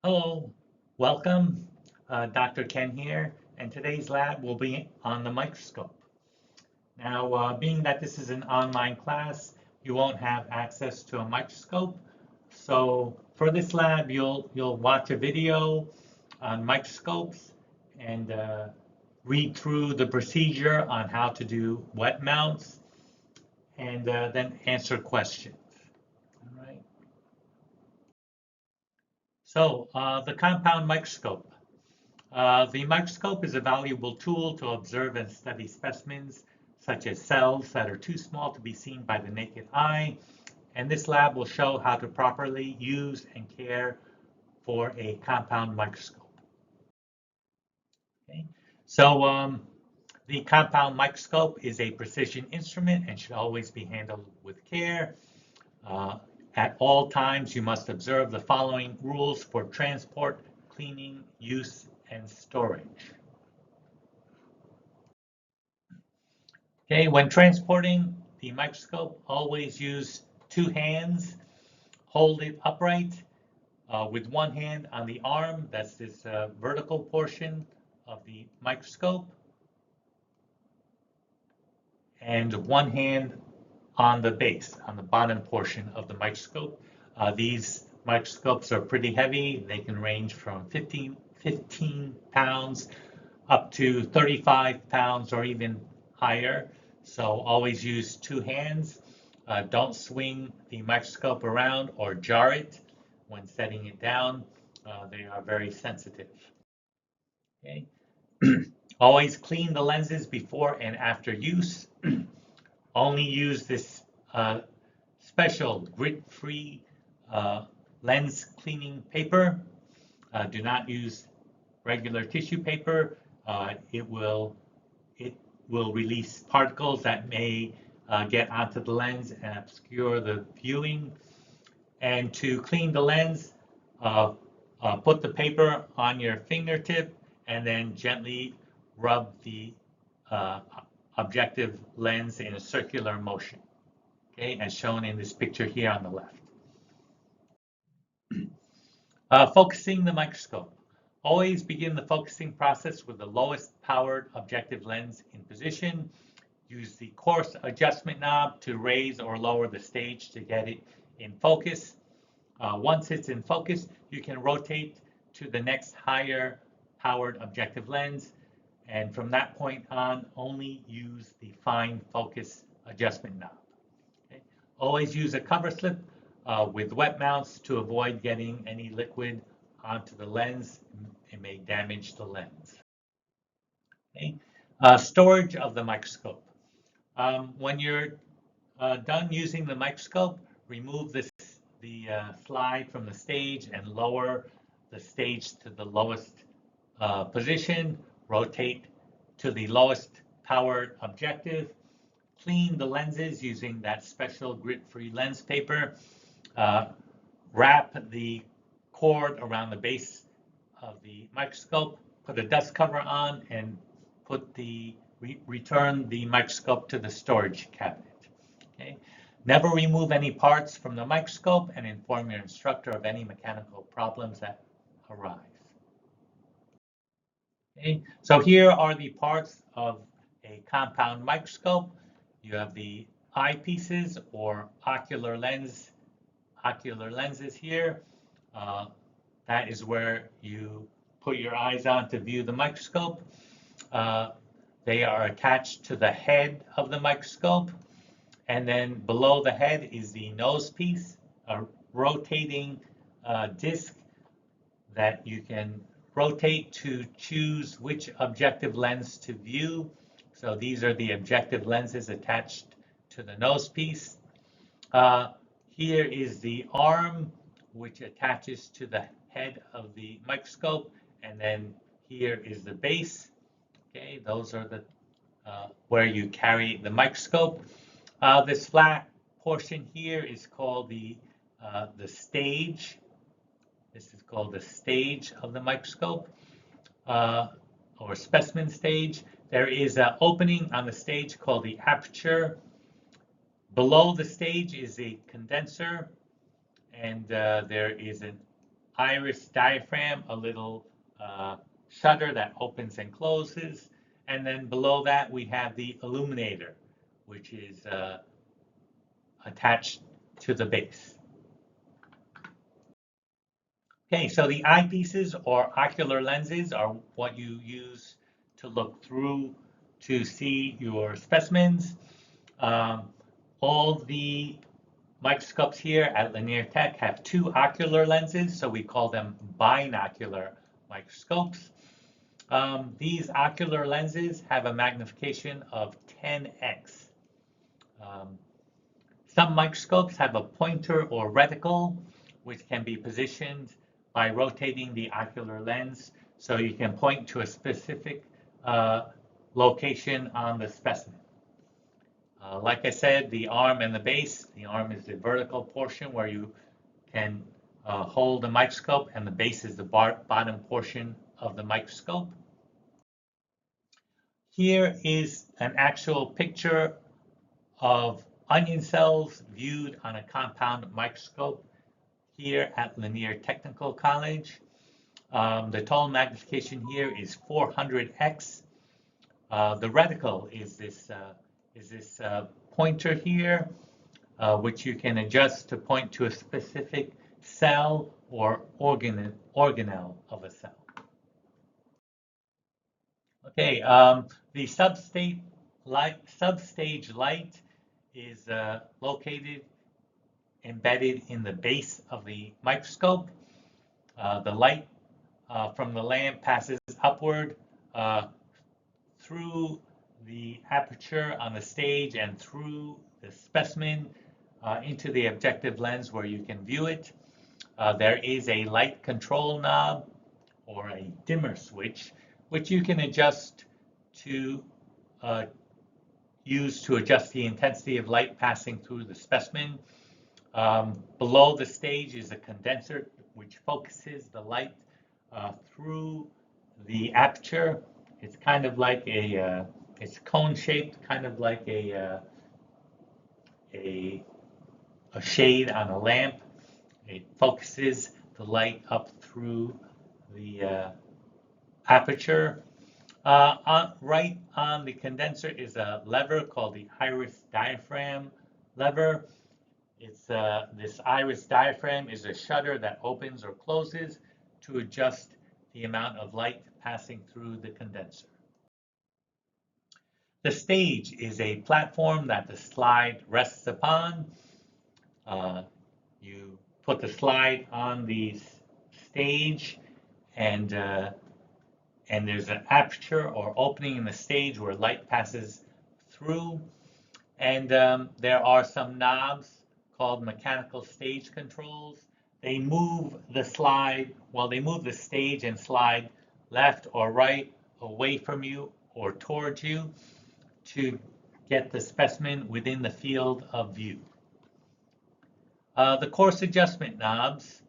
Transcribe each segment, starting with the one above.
Hello, welcome. Dr. Ken here, and today's lab will be on the microscope. Now, being that this is an online class, you won't have access to a microscope. So for this lab, you'll watch a video on microscopes and read through the procedure on how to do wet mounts, and then answer questions. All right. So the compound microscope. The microscope is a valuable tool to observe and study specimens, such as cells that are too small to be seen by the naked eye. And this lab will show how to properly use and care for a compound microscope. Okay. So the compound microscope is a precision instrument and should always be handled with care. Uh, at all times, you must observe the following rules for transport, cleaning, use, and storage. Okay, when transporting the microscope, always use two hands. Hold it upright with one hand on the arm, that's this vertical portion of the microscope, and one hand on the base, on the bottom portion of the microscope. These microscopes are pretty heavy. They can range from 15 pounds up to 35 pounds or even higher. So always use two hands. Don't swing the microscope around or jar it when setting it down. They are very sensitive. Okay. Always clean the lenses before and after use. Only use this special grit-free lens cleaning paper. Do not use regular tissue paper. It will release particles that may get onto the lens and obscure the viewing. And to clean the lens, put the paper on your fingertip and then gently rub the objective lens in a circular motion, okay, as shown in this picture here on the left. Focusing the microscope. Always begin the focusing process with the lowest powered objective lens in position. Use the coarse adjustment knob to raise or lower the stage to get it in focus. Once it's in focus, you can rotate to the next higher powered objective lens. And from that point on, only use the fine focus adjustment knob. Okay? Always use a cover slip with wet mounts to avoid getting any liquid onto the lens. It may damage the lens. Okay? Storage of the microscope. When you're done using the microscope, remove the slide from the stage and lower the stage to the lowest position. Rotate to the lowest powered objective. Clean the lenses using that special grit-free lens paper. Wrap the cord around the base of the microscope. Put a dust cover on and return the microscope to the storage cabinet. Okay. Never remove any parts from the microscope and inform your instructor of any mechanical problems that arise. Okay. So here are the parts of a compound microscope. You have the eyepieces or ocular lenses here. That is where you put your eyes on to view the microscope. They are attached to the head of the microscope. And then below the head is the nose piece, a rotating disc that you can rotate to choose which objective lens to view. So these are the objective lenses attached to the nose piece. Here is the arm, which attaches to the head of the microscope, and then here is the base. Okay, those are the where you carry the microscope. This flat portion here is called the stage. This is called the stage of the microscope, or specimen stage. There is an opening on the stage called the aperture. Below the stage is a condenser, and there is an iris diaphragm, a little shutter that opens and closes. And then below that, we have the illuminator, which is attached to the base. Okay, so the eyepieces or ocular lenses are what you use to look through to see your specimens. All the microscopes here at Linear Tech have two ocular lenses, so we call them binocular microscopes. These ocular lenses have a magnification of 10x. Some microscopes have a pointer or reticle, which can be positioned by rotating the ocular lens, so you can point to a specific location on the specimen. Like I said, the arm and the base, the arm is the vertical portion where you can hold the microscope, and the base is the bottom portion of the microscope. Here is an actual picture of onion cells viewed on a compound microscope here at Linear Technical College. The total magnification here is 400x. The reticle is this pointer here, which you can adjust to point to a specific cell or organelle of a cell. Okay, the substage light is located embedded in the base of the microscope. The light from the lamp passes upward through the aperture on the stage and through the specimen into the objective lens where you can view it. There is a light control knob or a dimmer switch, which you can adjust to use to adjust the intensity of light passing through the specimen. Below the stage is a condenser which focuses the light through the aperture. It's kind of like it's cone shaped, kind of like a shade on a lamp. It focuses the light up through the aperture. Right on the condenser is a lever called the iris diaphragm lever. This iris diaphragm is a shutter that opens or closes to adjust the amount of light passing through the condenser. The stage is a platform that the slide rests upon. You put the slide on the stage, and there's an aperture or opening in the stage where light passes through. And there are some knobs called mechanical stage controls. They move the slide, well, they move the stage and slide left or right, away from you or towards you to get the specimen within the field of view. The coarse adjustment knobs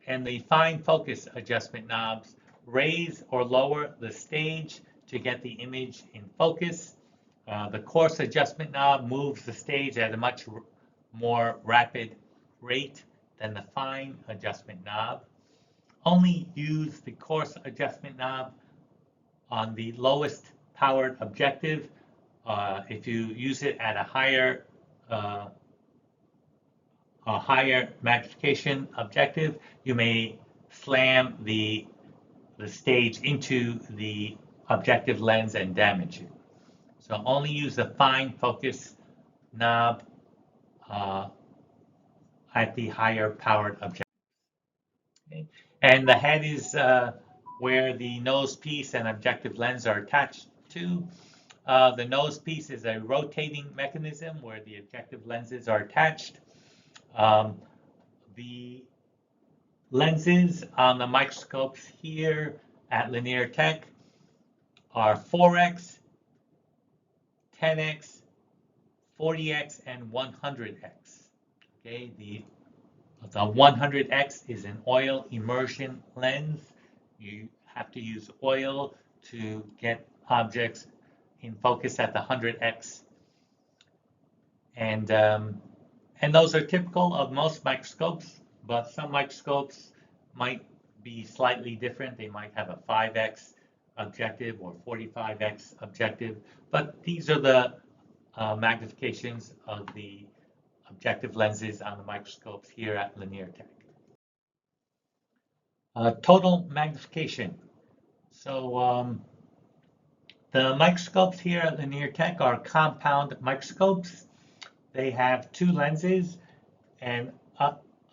and the fine focus adjustment knobs raise or lower the stage to get the image in focus. The coarse adjustment knob moves the stage at a much more rapid rate than the fine adjustment knob. Only use the coarse adjustment knob on the lowest powered objective. If you use it at a higher magnification objective, you may slam the stage into the objective lens and damage it. So only use the fine focus knob at the higher powered objective. Okay. And the head is where the nose piece and objective lens are attached to. The nose piece is a rotating mechanism where the objective lenses are attached. The lenses on the microscopes here at Linear Tech are 4x, 10x, 40x, and 100x. Okay, the 100x is an oil immersion lens. You have to use oil to get objects in focus at the 100x. And those are typical of most microscopes, but some microscopes might be slightly different. They might have a 5x objective or 45x objective, but these are the magnifications of the objective lenses on the microscopes here at Linear Tech. Total magnification. So the microscopes here at Linear Tech are compound microscopes. They have two lenses, an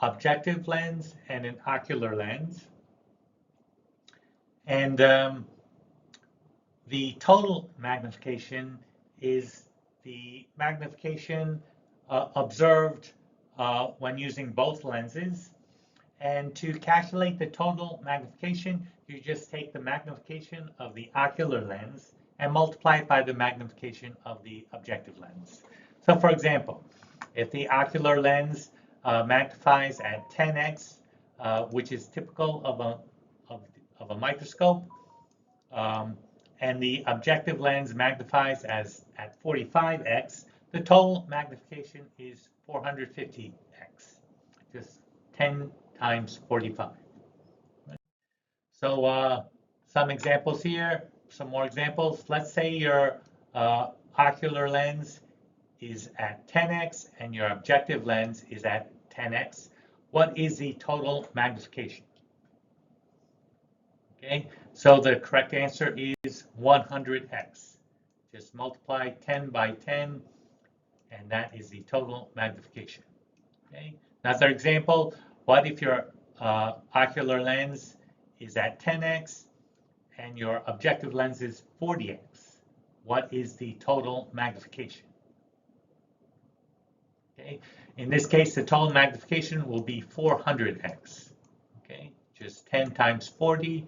objective lens and an ocular lens. And the total magnification is the magnification observed when using both lenses. And to calculate the total magnification, you just take the magnification of the ocular lens and multiply it by the magnification of the objective lens. So for example, if the ocular lens magnifies at 10x, which is typical of a microscope, and the objective lens magnifies at 45x, the total magnification is 450x, just 10 times 45. So some examples here, some more examples. Let's say your ocular lens is at 10x and your objective lens is at 10x. What is the total magnification? Okay, so the correct answer is 100x. Just multiply 10 by 10, and that is the total magnification. Okay, another example, what if your ocular lens is at 10x and your objective lens is 40x? What is the total magnification? Okay, in this case, the total magnification will be 400x. Okay, just 10 times 40,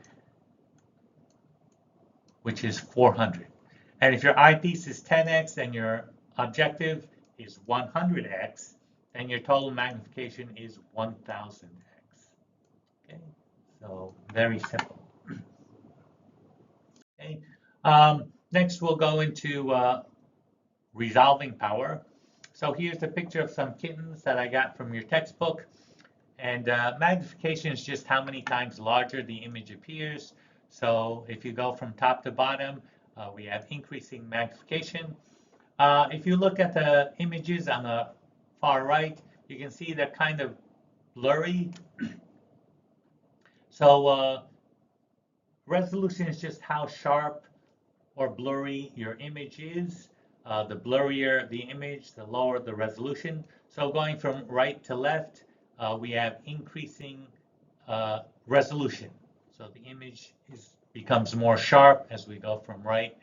which is 400. And if your eyepiece is 10x and your objective is 100x, then your total magnification is 1000x. Okay, so very simple. Okay, next we'll go into resolving power. So here's a picture of some kittens that I got from your textbook. And magnification is just how many times larger the image appears. So if you go from top to bottom, we have increasing magnification. If you look at the images on the far right, you can see they're kind of blurry. So resolution is just how sharp or blurry your image is. The blurrier the image, the lower the resolution. So going from right to left, we have increasing resolution. So the image becomes more sharp as we go from right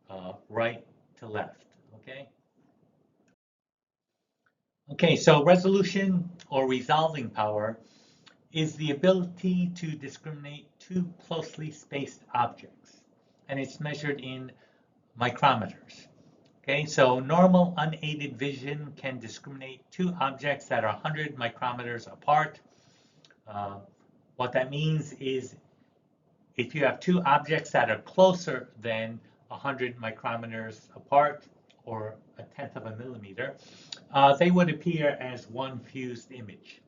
to left. Okay. Okay, so resolution or resolving power is the ability to discriminate two closely spaced objects, and it's measured in micrometers. Okay, so normal unaided vision can discriminate two objects that are 100 micrometers apart. What that means is if you have two objects that are closer than 100 micrometers apart, or 1/10 of a millimeter, they would appear as one fused image.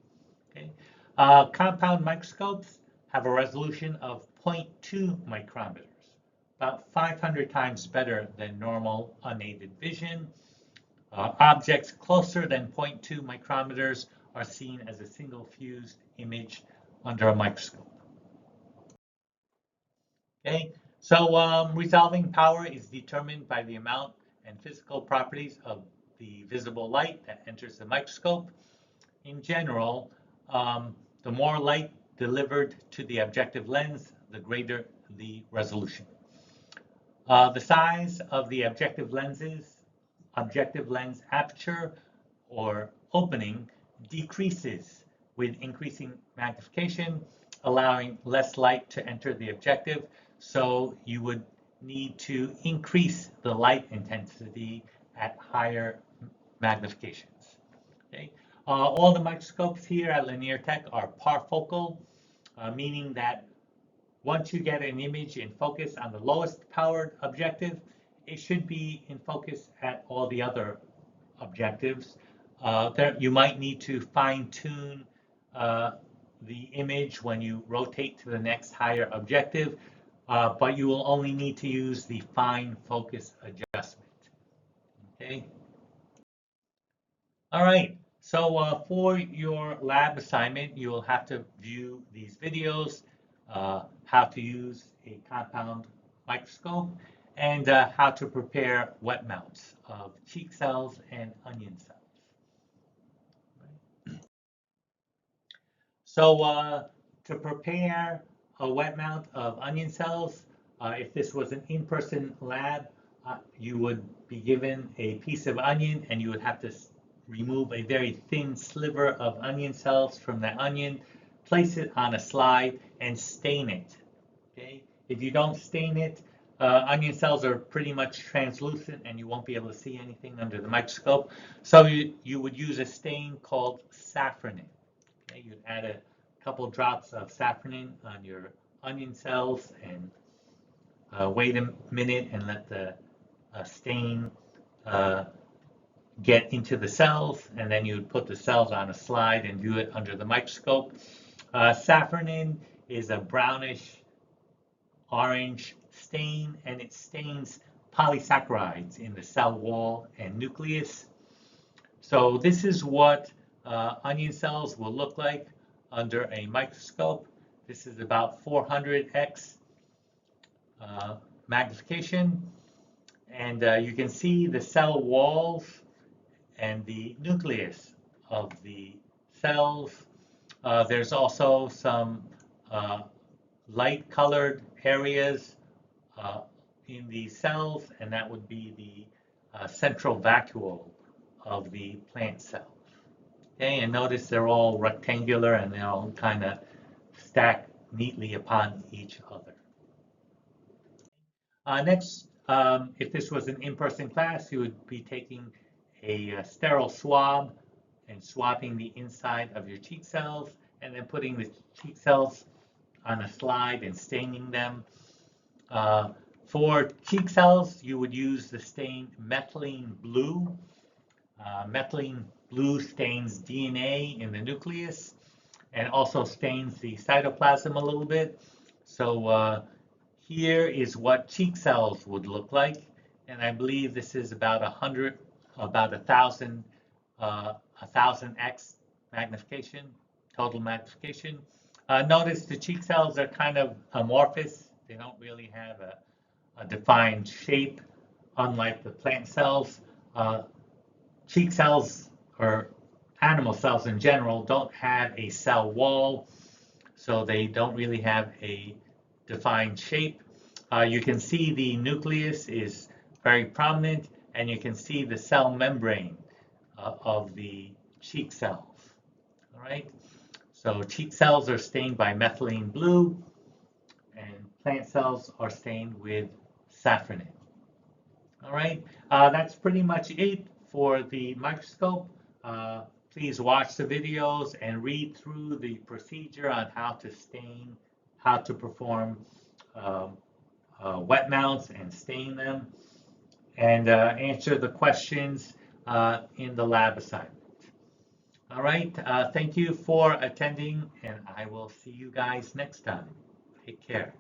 Okay? Compound microscopes have a resolution of 0.2 micrometers, about 500 times better than normal unaided vision. Objects closer than 0.2 micrometers are seen as a single fused image under a microscope. Okay, so resolving power is determined by the amount and physical properties of the visible light that enters the microscope. In general, the more light delivered to the objective lens, the greater the resolution. The size of the objective lens aperture or opening decreases with increasing magnification, allowing less light to enter the objective. So you would need to increase the light intensity at higher magnifications. Okay? All the microscopes here at Linear Tech are parfocal, meaning that once you get an image in focus on the lowest powered objective, it should be in focus at all the other objectives. You might need to fine tune the image when you rotate to the next higher objective, but you will only need to use the fine focus adjustment. Okay. All right. So for your lab assignment, you will have to view these videos, how to use a compound microscope, and how to prepare wet mounts of cheek cells and onion cells. So to prepare a wet mount of onion cells, if this was an in-person lab, you would be given a piece of onion and you would have to remove a very thin sliver of onion cells from that onion, place it on a slide and stain it. Okay? If you don't stain it, onion cells are pretty much translucent and you won't be able to see anything under the microscope. So you would use a stain called safranin. Okay? You'd add a couple drops of safranin on your onion cells and wait a minute and let the stain get into the cells, and then you would put the cells on a slide and view it under the microscope. Safranin is a brownish orange stain, and it stains polysaccharides in the cell wall and nucleus. So this is what onion cells will look like under a microscope. This is about 400x magnification, and you can see the cell walls and the nucleus of the cells. There's also some light colored areas in the cells, and that would be the central vacuole of the plant cells. Okay, and notice they're all rectangular and they're all kind of stacked neatly upon each other. Next, if this was an in-person class, you would be taking a sterile swab and swabbing the inside of your cheek cells and then putting the cheek cells on a slide and staining them. For cheek cells, you would use the stain methylene blue. Methylene blue stains DNA in the nucleus and also stains the cytoplasm a little bit. So here is what cheek cells would look like, and I believe this is about 1,000x magnification, total magnification. Notice the cheek cells are kind of amorphous. They don't really have a defined shape, unlike the plant cells. Cheek cells, or animal cells in general, don't have a cell wall, so they don't really have a defined shape. You can see the nucleus is very prominent, and you can see the cell membrane of the cheek cells. All right, so cheek cells are stained by methylene blue, and plant cells are stained with safranin. All right, that's pretty much it for the microscope. Please watch the videos and read through the procedure on how to stain, how to perform wet mounts and stain them, and answer the questions in the lab assignment. All right, thank you for attending, and I will see you guys next time. Take care.